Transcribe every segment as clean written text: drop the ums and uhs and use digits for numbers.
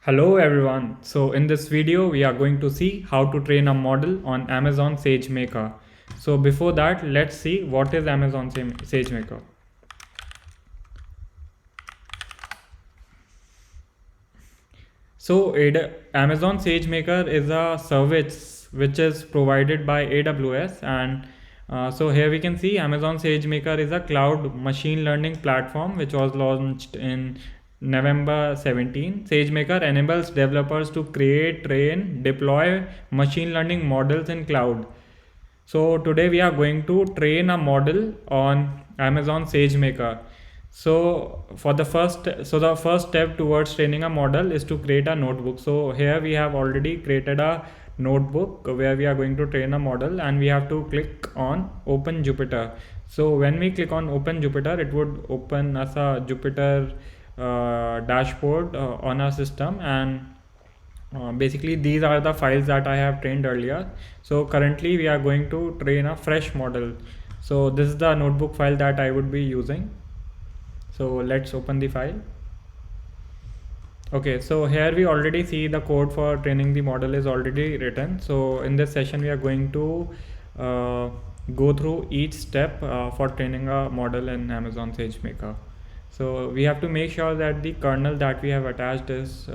Hello everyone. So in this video we are going to see how to train a model on Amazon Sagemaker. So before that, let's see what is Amazon Sagemaker. So Amazon SageMaker is a service which is provided by AWS, and so here we can see Amazon SageMaker is a cloud machine learning platform which was launched in November 17. SageMaker enables developers to create, train, deploy machine learning models in cloud. So today we are going to train a model on Amazon SageMaker. The first step towards training a model is to create a notebook. So here we have already created a notebook where we are going to train a model, and we have to click on Open Jupyter. So when we click on Open Jupyter, it would open as a Jupyter dashboard on our system, and basically these are the files that I have trained earlier. So currently we are going to train a fresh model. So this is the notebook file that I would be using. So let's open the file. Okay, so here we already see the code for training the model is already written. So in this session we are going to go through each step for training a model in Amazon SageMaker. So we have to make sure that the kernel that we have attached is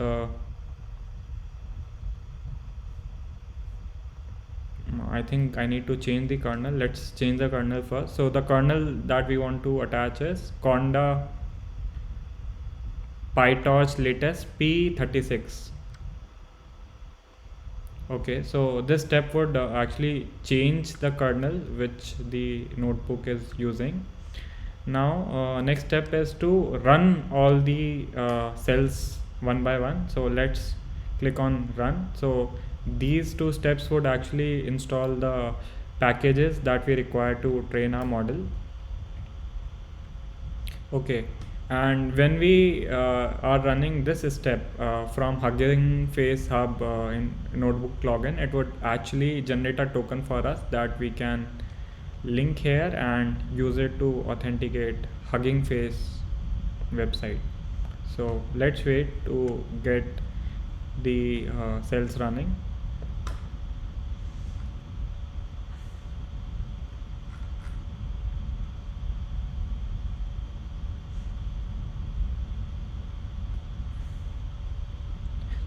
I think I need to change the kernel. Let's change the kernel first. So the kernel that we want to attach is Conda Pytorch latest P36. Okay, so this step would actually change the kernel which the notebook is using. Now next step is to run all the cells one by one. So let's click on run. So these two steps would actually install the packages that we require to train our model. Okay, and when we are running this step from Hugging Face Hub in notebook login, it would actually generate a token for us that we can link here and use it to authenticate Hugging Face website. So let's wait to get the cells running.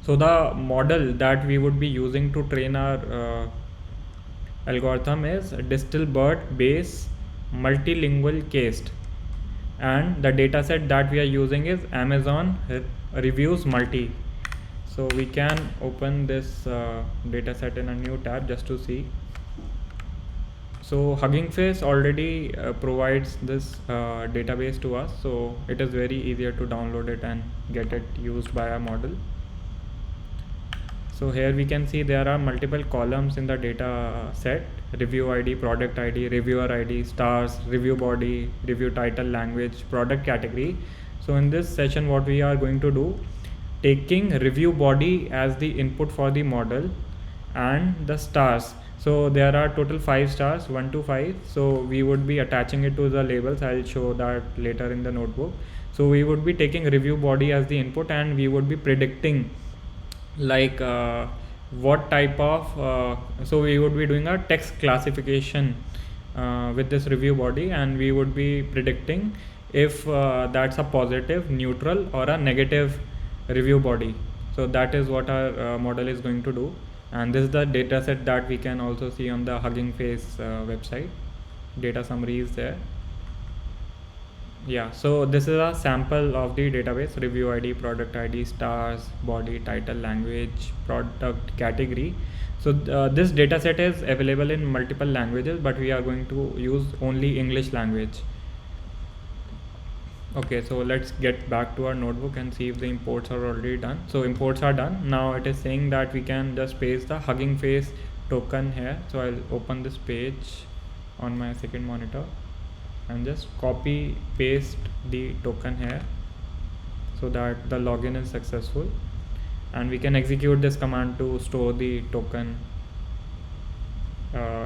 So the model that we would be using to train our algorithm is distilbert-base-multilingual-cased, and the dataset that we are using is Amazon Reviews Multi. So we can open this dataset in a new tab just to see. So Hugging Face already provides this database to us, so it is very easier to download it and get it used by our model. So here we can see there are multiple columns in the data set: review ID, product ID, reviewer ID, stars, review body, review title, language, product category. So in this session what we are going to do, taking review body as the input for the model and the stars. So there are total 5 stars, 1 to 5. So we would be attaching it to the labels. I'll show that later in the notebook. So we would be taking review body as the input, and we would be predicting like what type of so we would be doing a text classification with this review body, and we would be predicting if that's a positive, neutral, or a negative review body. So that is what our model is going to do, and this is the data set that we can also see on the Hugging Face website. Data summary is there. Yeah, so this is a sample of the database: review ID, product ID, stars, body, title, language, product category. So this dataset is available in multiple languages, but we are going to use only English language. Okay, so let's get back to our notebook and see if the imports are already done. So imports are done. Now it is saying that we can just paste the Hugging Face token here. So I'll open this page on my second monitor and just copy paste the token here so that the login is successful, and we can execute this command to store the token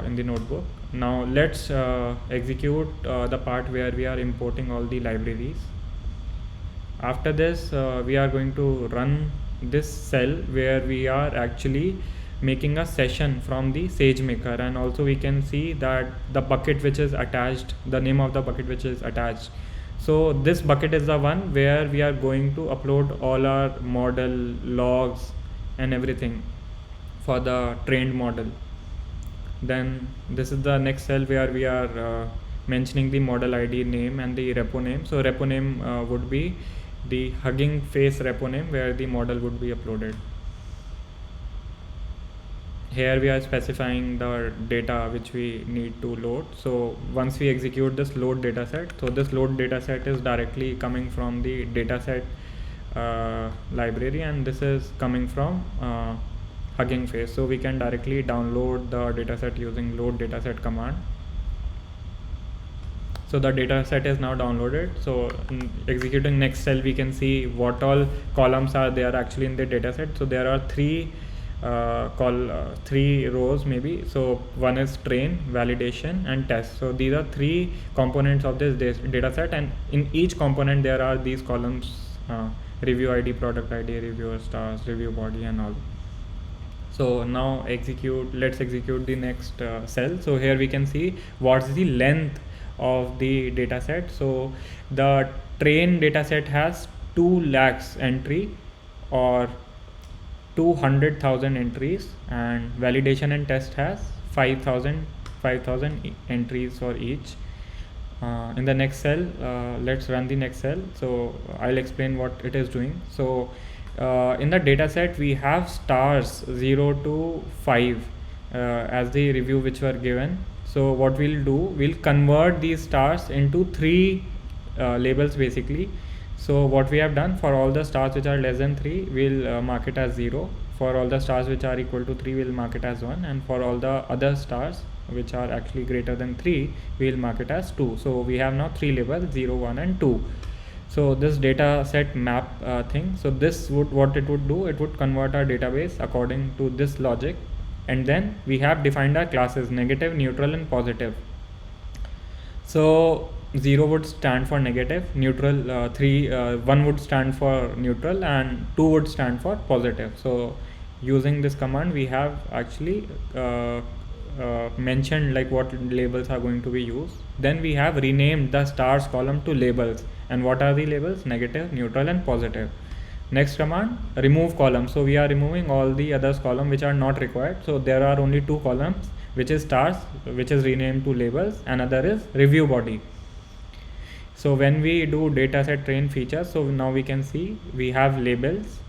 in the notebook. Now let's execute the part where we are importing all the libraries. After this we are going to run this cell where we are actually making a session from the SageMaker, and also we can see that the bucket which is attached, the name of the bucket which is attached. So this bucket is the one where we are going to upload all our model logs and everything for the trained model. Then this is the next cell where we are mentioning the model ID name and the repo name. So repo name would be the Hugging Face repo name where the model would be uploaded. Here we are specifying the data which we need to load. So once we execute this load dataset, so this load dataset is directly coming from the dataset library, and this is coming from Hugging Face. So we can directly download the dataset using load dataset command. So the dataset is now downloaded. So in executing next cell, we can see what all columns are there actually in the dataset. So there are three rows maybe. So one is train, validation, and test. So these are three components of this dataset, and in each component there are these columns: review ID, product ID, reviewer stars, review body, and all. So now let's execute the next cell. So here we can see what's the length of the dataset. So the train dataset has 2 lakhs entry or 200,000 entries, and validation and test has 5,000 entries for each. In the next cell, let's run the next cell. So I'll explain what it is doing. So in the dataset we have stars 0 to 5 as the review which were given. So what we'll do, we'll convert these stars into 3 labels basically. So what we have done, for all the stars which are less than 3, we'll mark it as 0. For all the stars which are equal to 3, we'll mark it as 1, and for all the other stars which are actually greater than 3, we'll mark it as 2. So we have now 3 labels, 0, 1 and 2. So this data set map thing, so this would, what it would do, it would convert our database according to this logic, and then we have defined our classes: negative, neutral, and positive. So 0 would stand for negative, neutral, 1 would stand for neutral, and 2 would stand for positive. So using this command, we have actually mentioned like what labels are going to be used. Then we have renamed the stars column to labels. And what are the labels? Negative, neutral, and positive. Next command, remove column. So we are removing all the others column which are not required. So there are only 2 columns, which is stars, which is renamed to labels, and other is review body. So when we do dataset train features, so now we can see we have labels,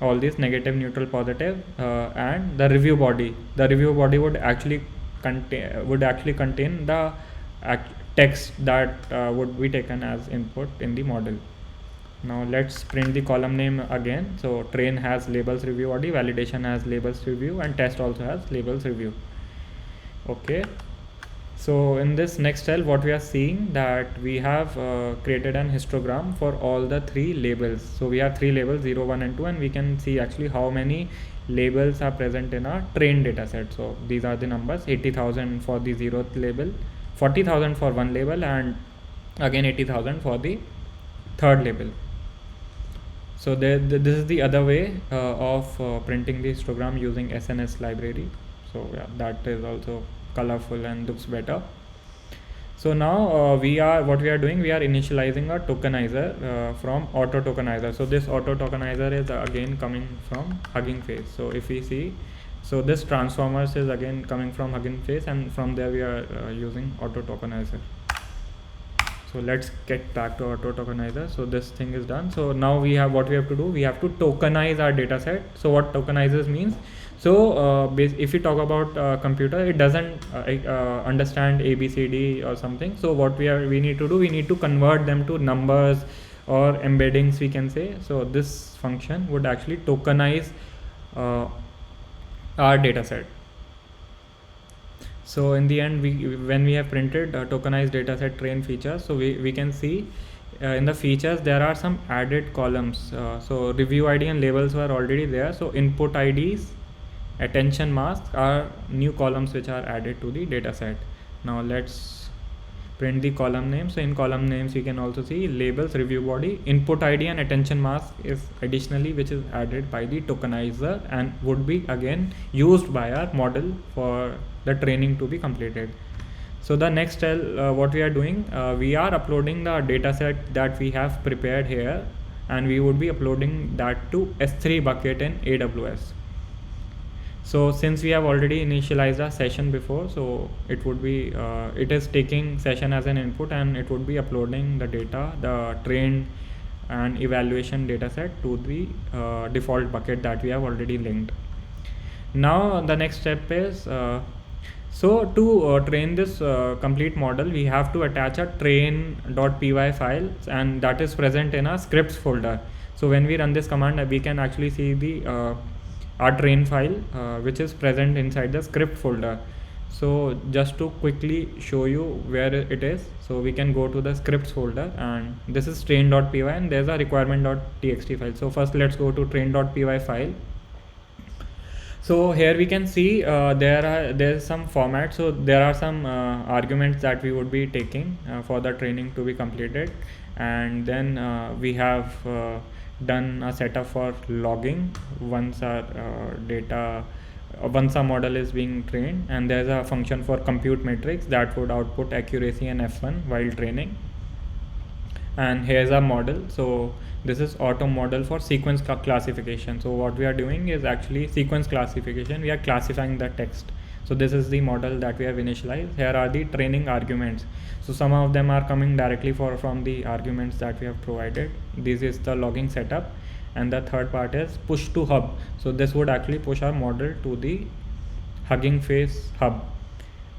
all these negative, neutral, positive, and the review body. The review body would actually contain the text that would be taken as input in the model. Now let's print the column name again. So train has labels review body, validation has labels review, and test also has labels review. Okay. So in this next cell, what we are seeing that we have created an histogram for all the 3 labels. So we have 3 labels, 0, 1 and 2, and we can see actually how many labels are present in our train dataset. So these are the numbers: 80,000 for the 0th label, 40,000 for 1 label, and again 80,000 for the 3rd label. So this is the other way of printing the histogram using SNS library. So yeah, that is also colorful and looks better. So now what we are doing, we are initializing a tokenizer from auto tokenizer. So this auto tokenizer is again coming from Hugging Face. So if we see, so this transformers is again coming from Hugging Face, and from there we are using auto tokenizer. So let's get back to auto tokenizer. So this thing is done. So now what we have to do, we have to tokenize our data set. So what tokenizers means, so if you talk about computer, it doesn't understand ABCD or something. So what we need to do, we need to convert them to numbers or embeddings, we can say. So this function would actually tokenize our data set. So in the end, when we have printed tokenized dataset train features, so we can see in the features there are some added columns. So review ID and labels were already there. So input IDs, attention masks are new columns which are added to the dataset. Now let's print the column name. So in column names you can also see labels, review body, input ID and attention mask is additionally which is added by the tokenizer and would be again used by our model for the training to be completed. So the next what we are doing, we are uploading the dataset that we have prepared here, and we would be uploading that to S3 bucket in AWS. So since we have already initialized a session before, so it would be it is taking session as an input, and it would be uploading the data, the trained and evaluation dataset to the default bucket that we have already linked. Now the next step is so to train this complete model, we have to attach a train.py file, and that is present in our scripts folder. So when we run this command, we can actually see the our train file which is present inside the script folder. So just to quickly show you where it is, so we can go to the scripts folder, and this is train.py, and there's a requirement.txt file. So first let's go to train.py file. So here we can see there's some format. So there are some arguments that we would be taking for the training to be completed, and then we have done a setup for logging once our data once our model is being trained, and there's a function for compute metrics that would output accuracy and F1 while training. And here's our model. So this is auto model for sequence classification. So what we are doing is actually sequence classification. We are classifying the text. So this is the model that we have initialized. Here are the training arguments. So some of them are coming directly from the arguments that we have provided. This is the logging setup, and the third part is push to hub. So this would actually push our model to the Hugging Face hub.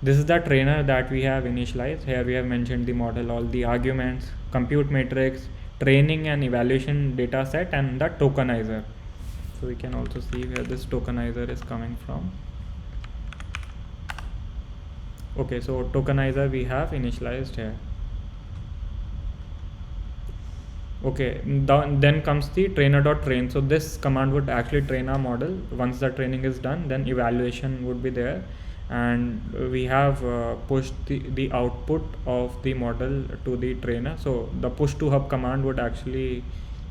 This is the trainer that we have initialized. Here we have mentioned the model, all the arguments, compute matrix, training and evaluation data set, and the tokenizer. So we can also see where this tokenizer is coming from. Okay, so tokenizer we have initialized here. Okay, then comes the trainer.train. So this command would actually train our model. Once the training is done, then evaluation would be there, and we have pushed the output of the model to the trainer. So the push to hub command would actually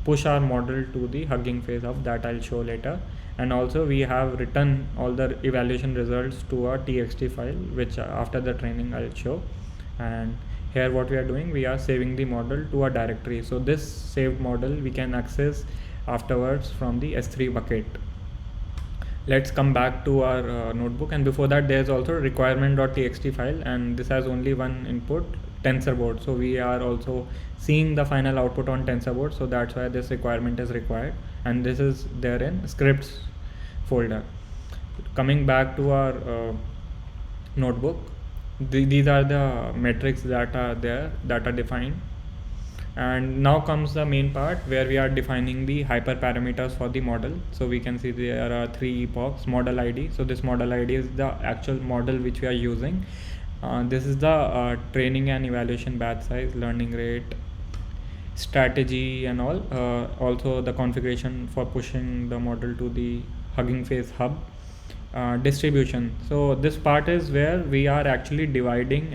push our model to the Hugging Face hub, that I'll show later. And also we have written all the evaluation results to a txt file, which after the training I'll show. And here what we are doing, we are saving the model to a directory. So this saved model we can access afterwards from the S3 bucket. Let's come back to our notebook, and before that there's also requirement.txt file, and this has only one input, TensorBoard. So we are also seeing the final output on TensorBoard, so that's why this requirement is required, and this is there in scripts folder. Coming back to our notebook, these are the metrics that are there, that are defined. And now comes the main part where we are defining the hyperparameters for the model. So we can see there are 3 epochs, model ID. So this model ID is the actual model which we are using. This is the training and evaluation batch size, learning rate, strategy and all. Also the configuration for pushing the model to the Hugging Face hub. Distribution. So this part is where we are actually dividing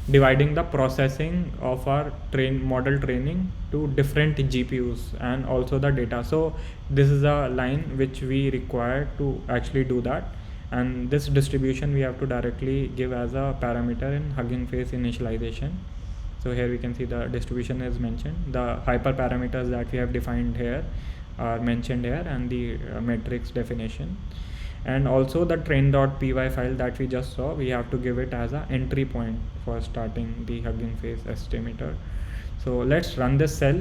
the processing of our model training to different GPUs and also the data. So this is a line which we require to actually do that, and this distribution we have to directly give as a parameter in Hugging Face initialization. So here we can see the distribution is mentioned, the hyperparameters that we have defined here are mentioned here, and the metrics definition. And also the train.py file that we just saw, we have to give it as an entry point for starting the Hugging Face estimator. So let's run this cell.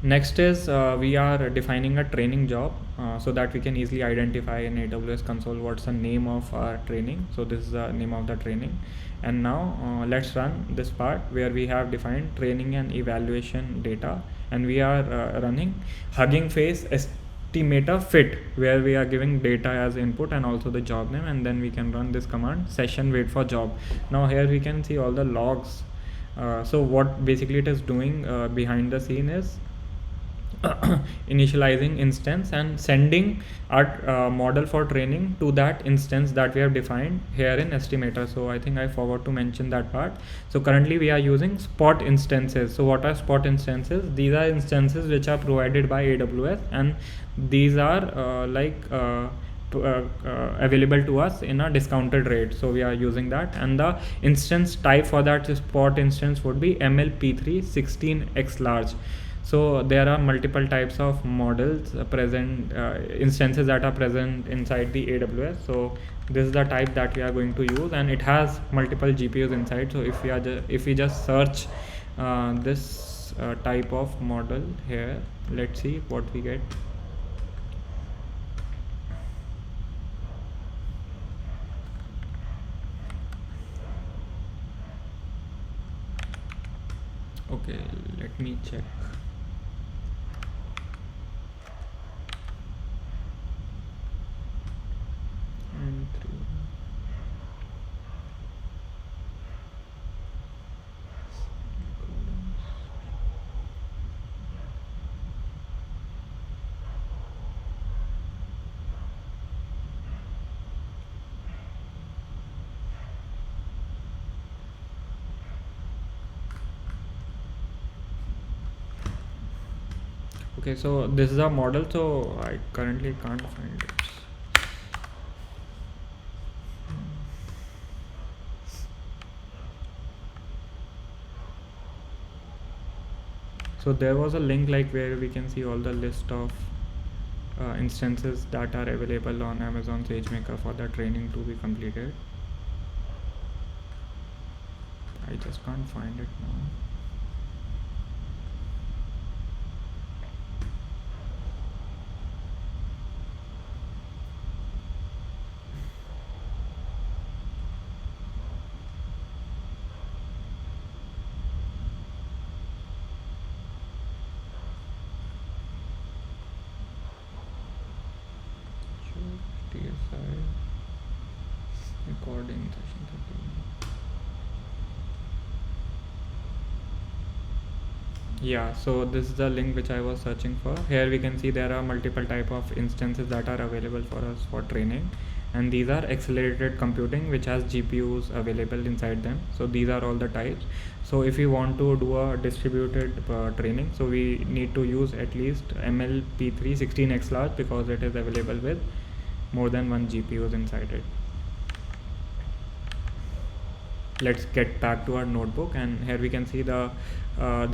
Next is we are defining a training job so that we can easily identify in AWS console what's the name of our training. So this is the name of the training. And now let's run this part where we have defined training and evaluation data, and we are running Hugging Face estimator fit, where we are giving data as input and also the job name, and then we can run this command session wait for job. Now here we can see all the logs. So what basically it is doing behind the scene is initializing instance and sending our model for training to that instance that we have defined here in estimator. So I think I forgot to mention that part. So currently we are using spot instances. So what are spot instances? These are instances which are provided by AWS, and these are available to us in a discounted rate, so we are using that. And the instance type for that spot instance would be MLP3 16x large. So there are multiple types of models present, instances that are present inside the AWS. So this is the type that we are going to use, and it has multiple GPUs inside. So if we just search this type of model here, let's see what we get. Okay, let me check. And 3. Okay, so this is a model, so I currently can't find it. So there was a link like where we can see all the list of instances that are available on Amazon SageMaker for the training to be completed. I just can't find it now. Recording session 13. Yeah, so this is the link which I was searching for. Here we can see there are multiple type of instances that are available for us for training, and these are accelerated computing which has GPUs available inside them. So these are all the types. So if we want to do a distributed training, so we need to use at least MLP3 16x large because it is available with more than one GPUs inside it. Let's get back to our notebook, and here we can see the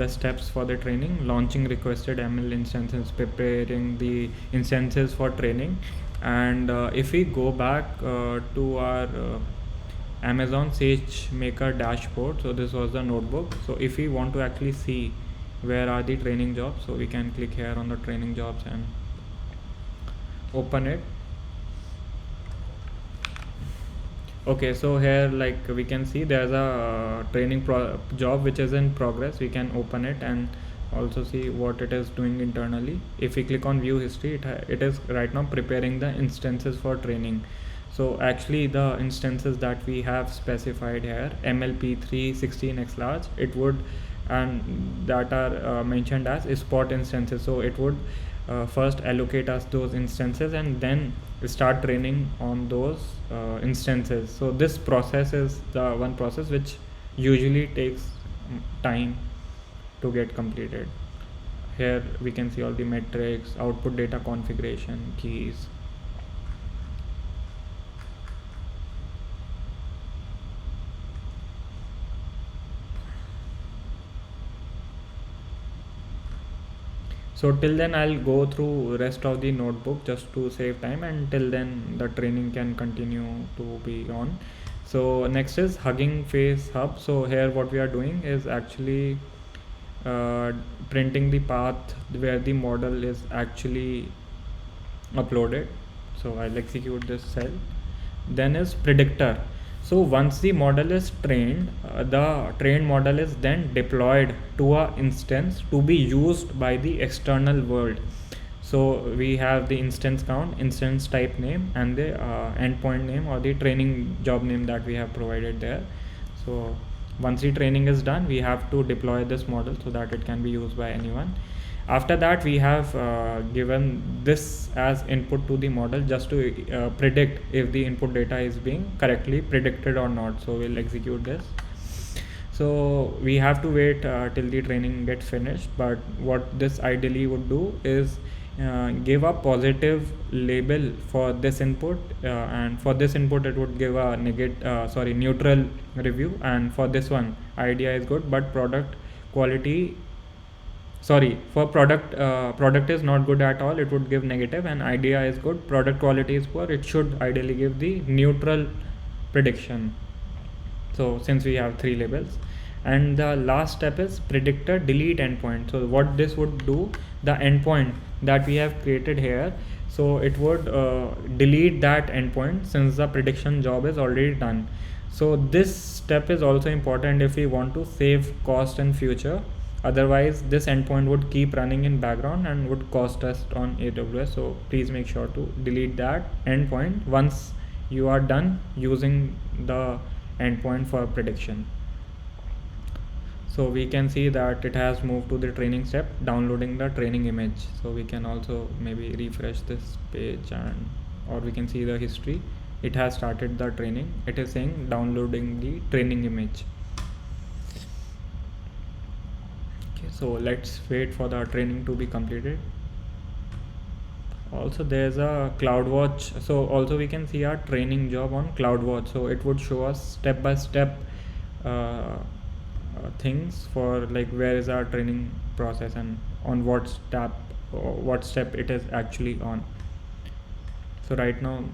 steps for the training: launching requested ML instances, preparing the instances for training. And if we go back to our Amazon SageMaker dashboard, so this was the notebook. So if we want to actually see where are the training jobs, so we can click here on the training jobs and open it. Okay, so here like we can see there's a training job which is in progress. We can open it and also see what it is doing internally. If we click on view history, it is right now preparing the instances for training. So actually the instances that we have specified here, MLP3 16x large, it would, and that are mentioned as spot instances. So it would first allocate us those instances and then start training on those instances. So this process is the one process which usually takes time to get completed. Here we can see all the metrics, output data configuration, keys. So till then I'll go through rest of the notebook just to save time, and till then the training can continue to be on. So next is Hugging Face Hub. So here what we are doing is actually printing the path where the model is actually uploaded. So I'll execute this cell. Then is predictor. So once the model is trained, the trained model is then deployed to a instance to be used by the external world. So we have the instance count, instance type name, and the endpoint name or the training job name that we have provided there. So once the training is done, we have to deploy this model so that it can be used by anyone. After that, we have given this as input to the model just to predict if the input data is being correctly predicted or not. So we'll execute this. So we have to wait till the training gets finished, but what this ideally would do is give a positive label for this input, and for this input it would give a neutral review, and for this one idea is good but product quality, for product is not good at all, it would give negative, and idea is good, product quality is poor, it should ideally give the neutral prediction. So since we have three labels, and the last step is predictor delete endpoint. So what this would do, the endpoint that we have created here, so it would delete that endpoint since the prediction job is already done. So this step is also important if we want to save cost in future. Otherwise this endpoint would keep running in background and would cost us on AWS. So please make sure to delete that endpoint once you are done using the endpoint for prediction. So we can see that it has moved to the training step, downloading the training image. So we can also maybe refresh this page, and or we can see the history. It has started the training. It is saying downloading the training image. Okay, so let's wait for the training to be completed. Also there's a CloudWatch, so also we can see our training job on CloudWatch. So it would show us step by step things for like where is our training process and on what step it is actually on. So right now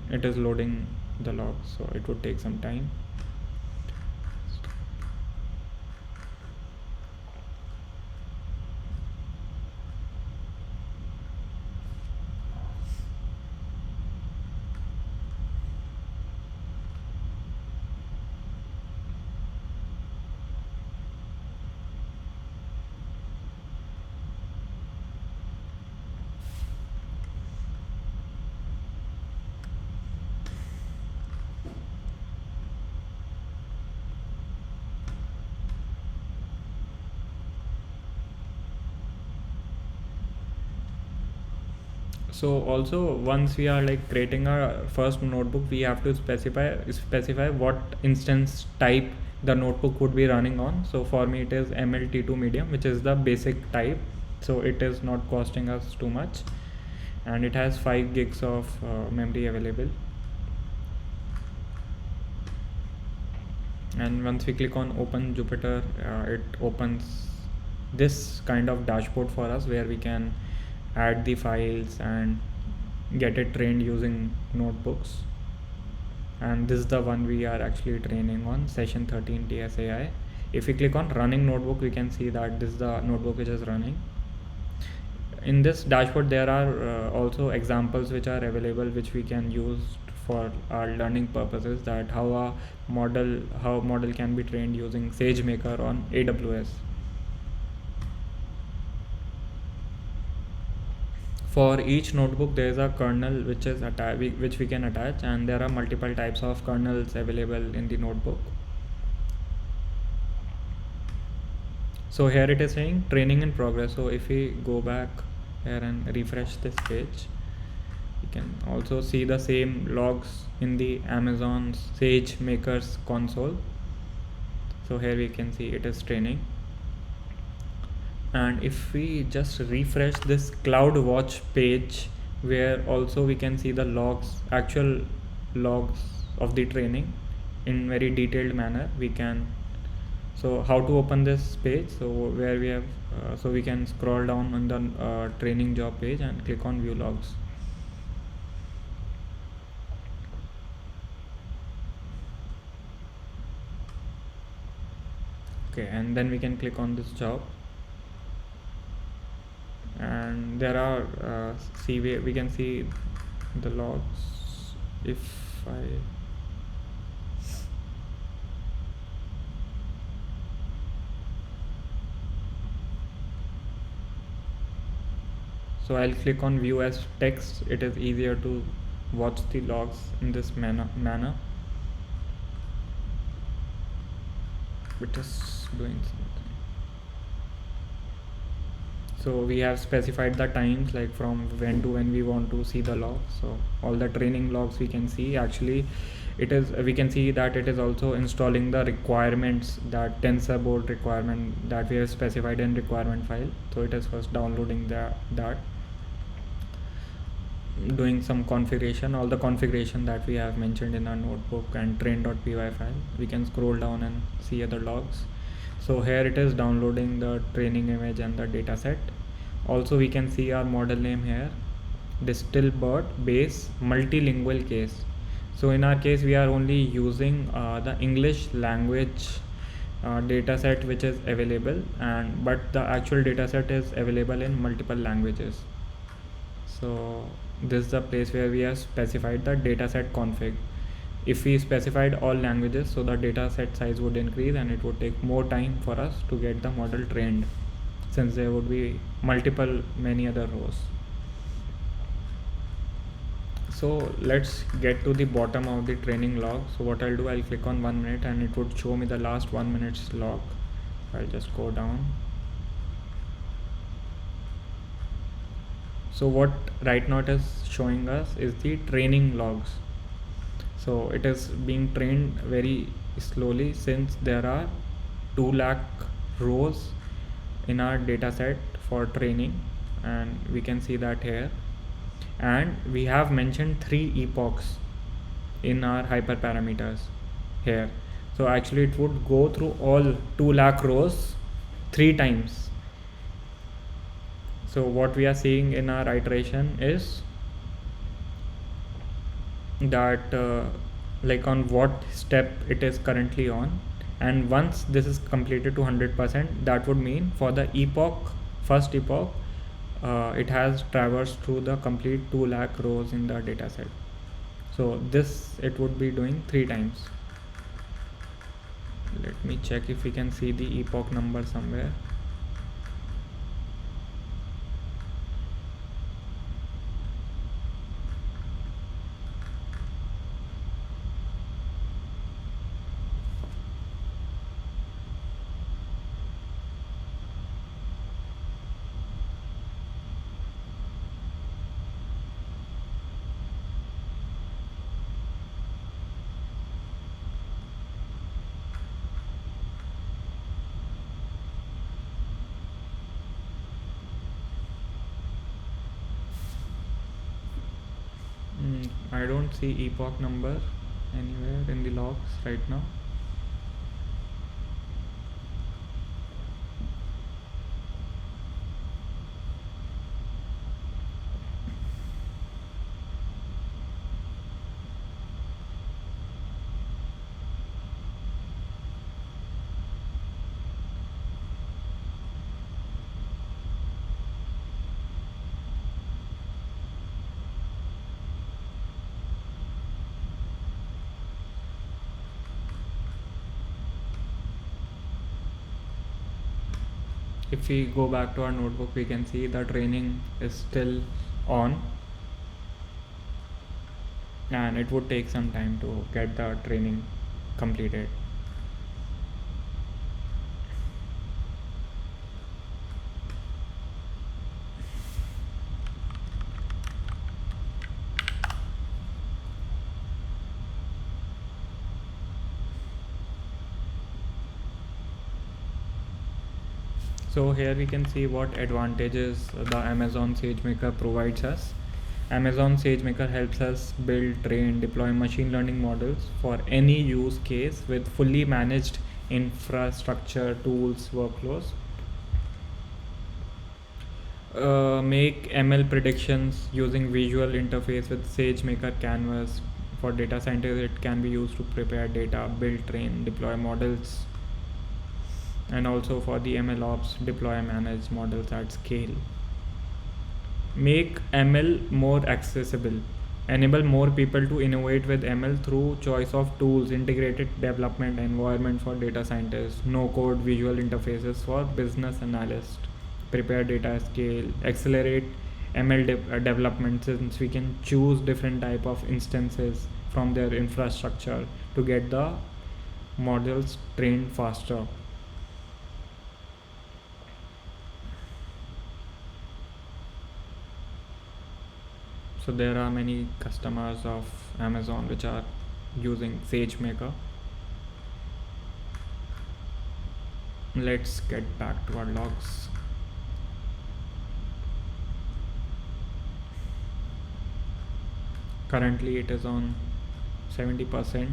it is loading the logs, so it would take some time. So also once we are like creating our first notebook, we have to specify what instance type the notebook would be running on. So for me it is MLT2 medium, which is the basic type, so it is not costing us too much, and it has 5 gigs of memory available. And once we click on open Jupyter, it opens this kind of dashboard for us where we can add the files and get it trained using notebooks. And this is the one we are actually training on, session 13 TSAI. If we click on running notebook, we can see that this is the notebook which is running. In this dashboard there are also examples which are available, which we can use for our learning purposes, that how model can be trained using SageMaker on AWS. For each notebook there is a kernel which we can attach, and there are multiple types of kernels available in the notebook. So here it is saying training in progress. So if we go back here and refresh this page, you can also see the same logs in the Amazon SageMaker's console. So here we can see it is training. And if we just refresh this CloudWatch page, where also we can see the actual logs of the training in very detailed manner, we can. So how to open this page? So where we have so we can scroll down on the training job page and click on view logs. Okay, and then we can click on this job, and there are we can see the logs. If so I'll click on view as text. It is easier to watch the logs in this manner. It is doing something. So we have specified the times, like from when to when we want to see the logs. So all the training logs we can see. Actually it is, we can see that it is also installing the requirements, that tensor board requirement that we have specified in requirement file. So it is first downloading that, doing some configuration, all the configuration that we have mentioned in our notebook and train.py file. We can scroll down and see other logs. So here it is downloading the training image and the dataset. Also we can see our model name here, distilbert-base-multilingual-cased. So in our case we are only using the English language dataset which is available, and but the actual dataset is available in multiple languages. So this is the place where we have specified the dataset config. If we specified all languages, so the dataset size would increase and it would take more time for us to get the model trained, since there would be many other rows. So let's get to the bottom of the training log. So what I'll do, I'll click on 1 minute and it would show me the last 1 minute's log. I'll just go down. So what right now it is showing us is the training logs. So it is being trained very slowly, since there are 2 lakh rows in our dataset for training, and we can see that here. And we have mentioned 3 epochs in our hyperparameters here. So actually it would go through all 2 lakh rows 3 times. So what we are seeing in our iteration is that like on what step it is currently on, and once this is completed to 100%, that would mean for the first epoch, it has traversed through the complete 2 lakh rows in the dataset. So this it would be doing 3 times. Let me check if we can see the epoch number somewhere. I don't see epoch number anywhere in the logs right now. If we go back to our notebook, we can see the training is still on, and it would take some time to get the training completed. So here we can see what advantages the Amazon SageMaker provides us. Amazon SageMaker helps us build, train, deploy machine learning models for any use case with fully managed infrastructure, tools, workflows. Make ML predictions using visual interface with SageMaker Canvas. For data scientists, it can be used to prepare data, build, train, deploy models, and also for the ML ops, deploy and manage models at scale. Make ML more accessible. Enable more people to innovate with ML through choice of tools, integrated development environment for data scientists, no code visual interfaces for business analysts, prepare data at scale, accelerate ML development, since we can choose different type of instances from their infrastructure to get the models trained faster. So there are many customers of Amazon which are using SageMaker. Let's get back to our logs. Currently it is on 70%.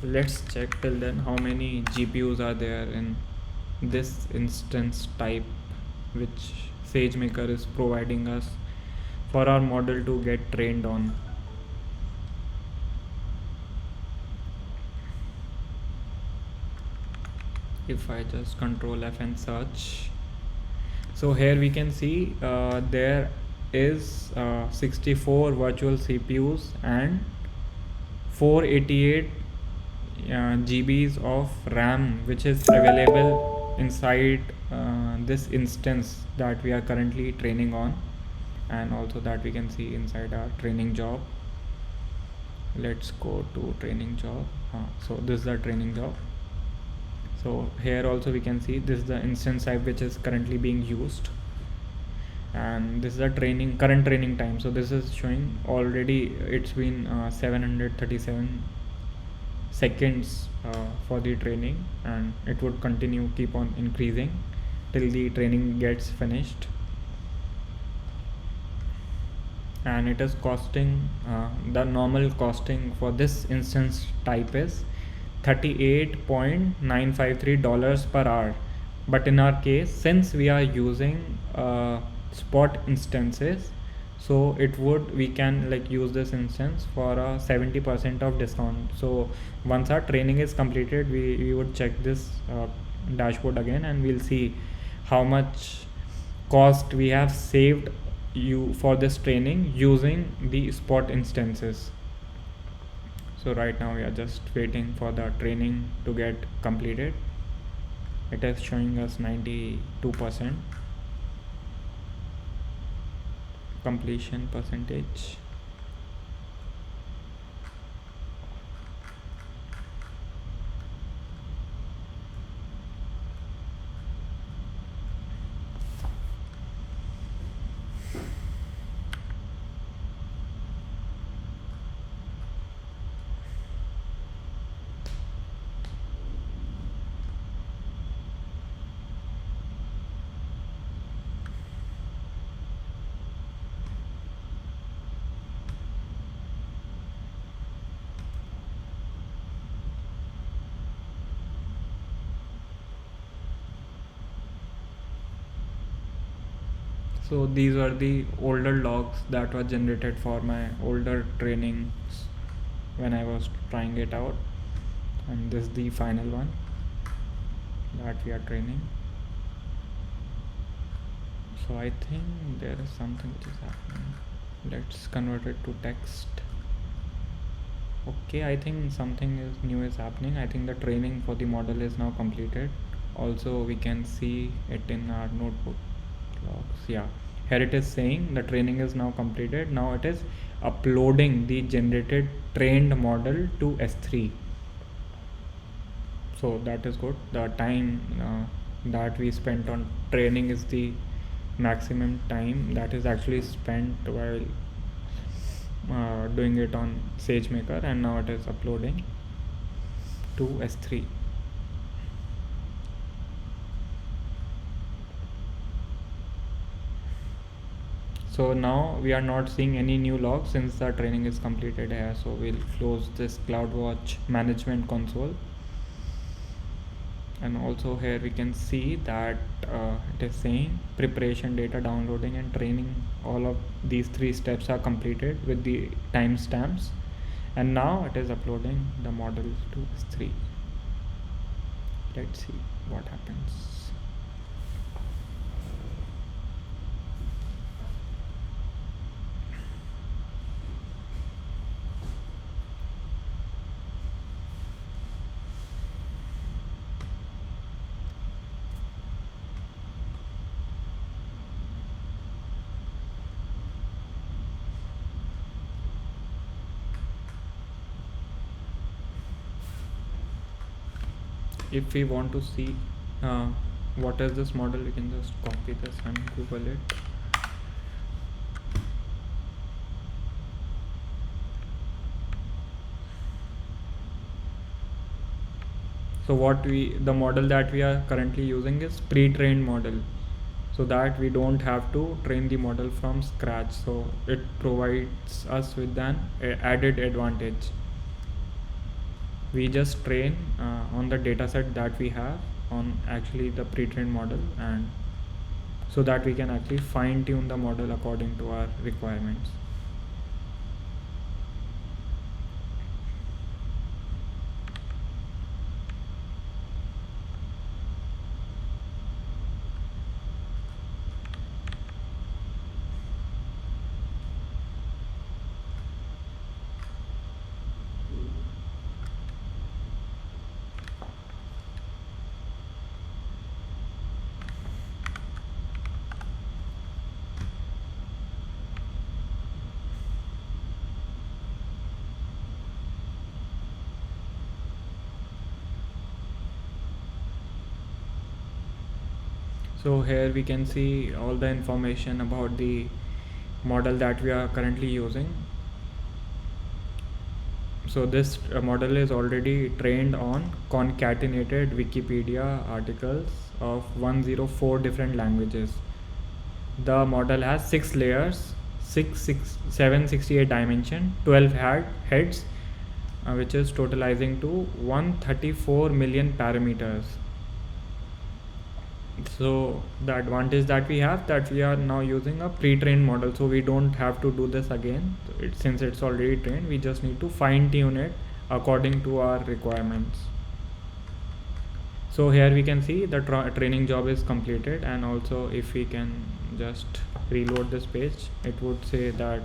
Let's check till then how many GPUs are there in this instance type which SageMaker is providing us for our model to get trained on. If I just control F and search, so here we can see there is 64 virtual CPUs and 488 GBs of RAM which is available inside this instance that we are currently training on, and also that we can see inside our training job. Let's go to training job. So this is the training job. So here also we can see this is the instance type which is currently being used, and this is the current training time. So this is showing already it's been 737 seconds for the training, and it would keep on increasing till the training gets finished. And it is costing the normal costing for this instance type is $38.953 per hour. But in our case, since we are using spot instances, so we can use this instance for a 70% of discount. So once our training is completed, we would check this dashboard again, and we'll see how much cost we have saved you for this training using the spot instances. So right now we are just waiting for the training to get completed. It is showing us 92% completion percentage. So these were the older logs that were generated for my older trainings when I was trying it out, and this is the final one that we are training. So I think there is something which is happening. Let's convert it to text. Okay, I think something new is happening. I think the training for the model is now completed. Also we can see it in our notebook logs. Yeah, here it is saying the training is now completed. Now it is uploading the generated trained model to S3. So that is good. The time that we spent on training is the maximum time that is actually spent while doing it on SageMaker, and now it is uploading to S3. So now we are not seeing any new logs since the training is completed here. So we'll close this CloudWatch management console, and also here we can see that it is saying preparation, data downloading and training. All of these 3 steps are completed with the timestamps, and now it is uploading the model to S3. Let's see what happens. if we want to see uh, what is this model, we can just copy this and Google it. So the model that we are currently using is pre-trained model, so that we don't have to train the model from scratch. So it provides us with an added advantage. We just train on the dataset that we have on actually the pre-trained model, and so that we can actually fine-tune the model according to our requirements. So here we can see all the information about the model that we are currently using. So this model is already trained on concatenated Wikipedia articles of 104 different languages. The model has 6 layers, 768 dimension, 12 heads, which is totalizing to 134 million parameters. So the advantage that we have, that we are now using a pre-trained model, so we don't have to do this again. Since it's already trained, we just need to fine tune it according to our requirements. So here we can see the training job is completed, and also if we can just reload this page, it would say that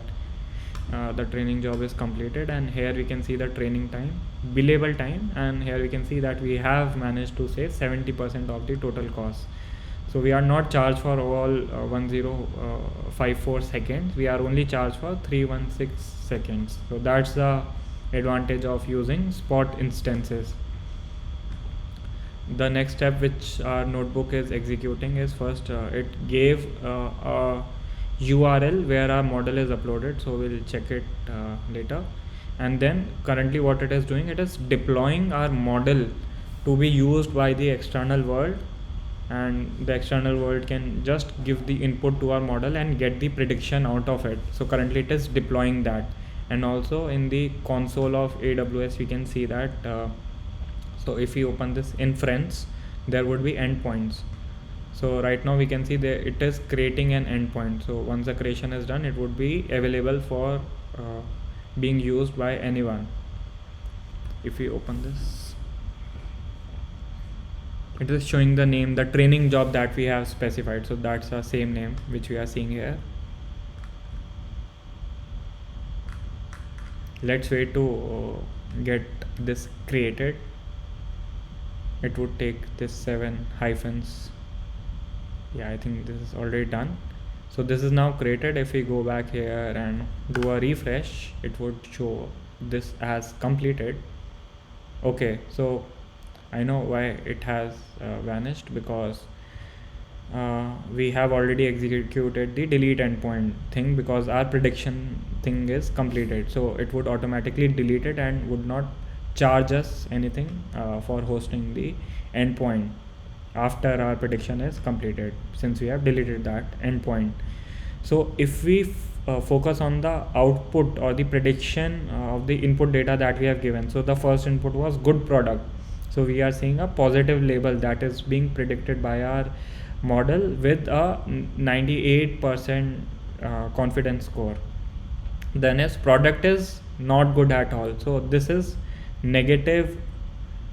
the training job is completed. And here we can see the training time, billable time, and here we can see that we have managed to save 70% of the total cost. So we are not charged for all 1054 seconds, we are only charged for 316 seconds. So that's the advantage of using spot instances. The next step which our notebook is executing is, first it gave a URL where our model is uploaded, so we'll check it later. And then currently what it is doing, it is deploying our model to be used by the external world, and the external world can just give the input to our model and get the prediction out of it. So currently it is deploying that. And also in the console of AWS we can see that so if we open this inference, there would be endpoints. So right now we can see that it is creating an endpoint. So once the creation is done, it would be available for being used by anyone. If we open this, it is showing the name, the training job that we have specified. So that's the same name which we are seeing here. Let's wait to get this created. It would take this 7 hyphens. Yeah, I think this is already done. So this is now created. If we go back here and do a refresh, it would show this as completed. Okay, so I know why it has vanished, because we have already executed the delete endpoint thing, because our prediction thing is completed. So it would automatically delete it and would not charge us anything for hosting the endpoint after our prediction is completed, since we have deleted that endpoint. So if we focus on the output or the prediction of the input data that we have given, so the first input was good product. So we are seeing a positive label that is being predicted by our model with a 98% confidence score. Then is product is not good at all. So this is negative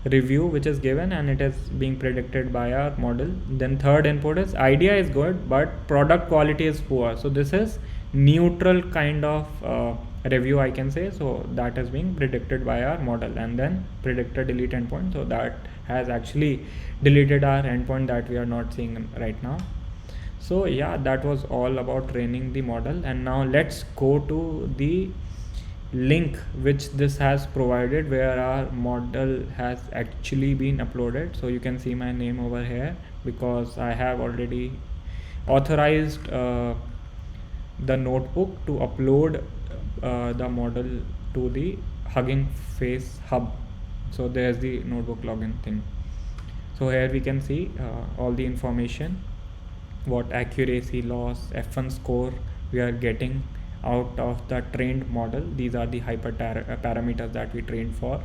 review which is given, and it is being predicted by our model. Then third input is idea is good but product quality is poor. So this is neutral kind of review, I can say. So that is being predicted by our model. And then predicted delete endpoint, so that has actually deleted our endpoint that we are not seeing right now. So yeah, that was all about training the model. And now let's go to the link which this has provided where our model has actually been uploaded. So you can see my name over here because I have already authorized the notebook to upload the model to the Hugging Face hub. So there's the notebook login thing. So here we can see all the information, what accuracy, loss, F1 score we are getting out of the trained model. These are the parameters that we trained for.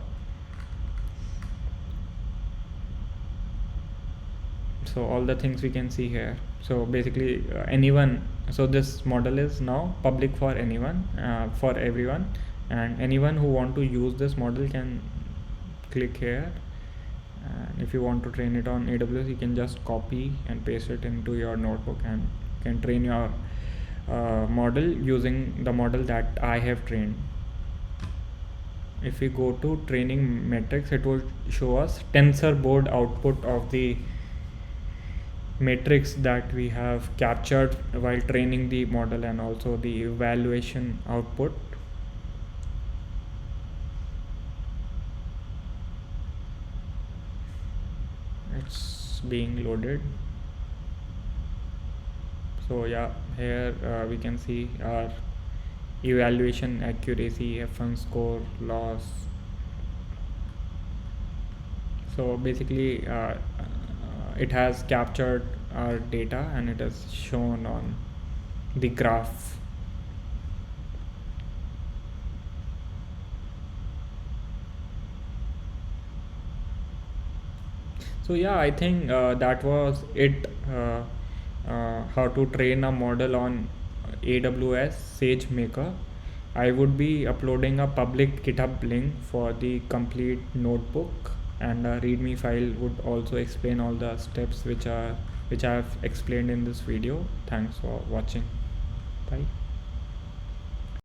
So all the things we can see here. So basically anyone, so this model is now public for anyone, for everyone, and anyone who want to use this model can click here. And if you want to train it on AWS, you can just copy and paste it into your notebook and you can train your model using the model that I have trained. If we go to training metrics, it will show us tensor board output of the matrix that we have captured while training the model, and also the evaluation output. It's being loaded. So yeah, here we can see our evaluation accuracy, F1 score, loss. So basically it has captured our data and it is shown on the graph. So yeah, I think that was it, how to train a model on AWS SageMaker. I would be uploading a public GitHub link for the complete notebook, and a readme file would also explain all the steps which I have explained in this video. Thanks for watching. Bye.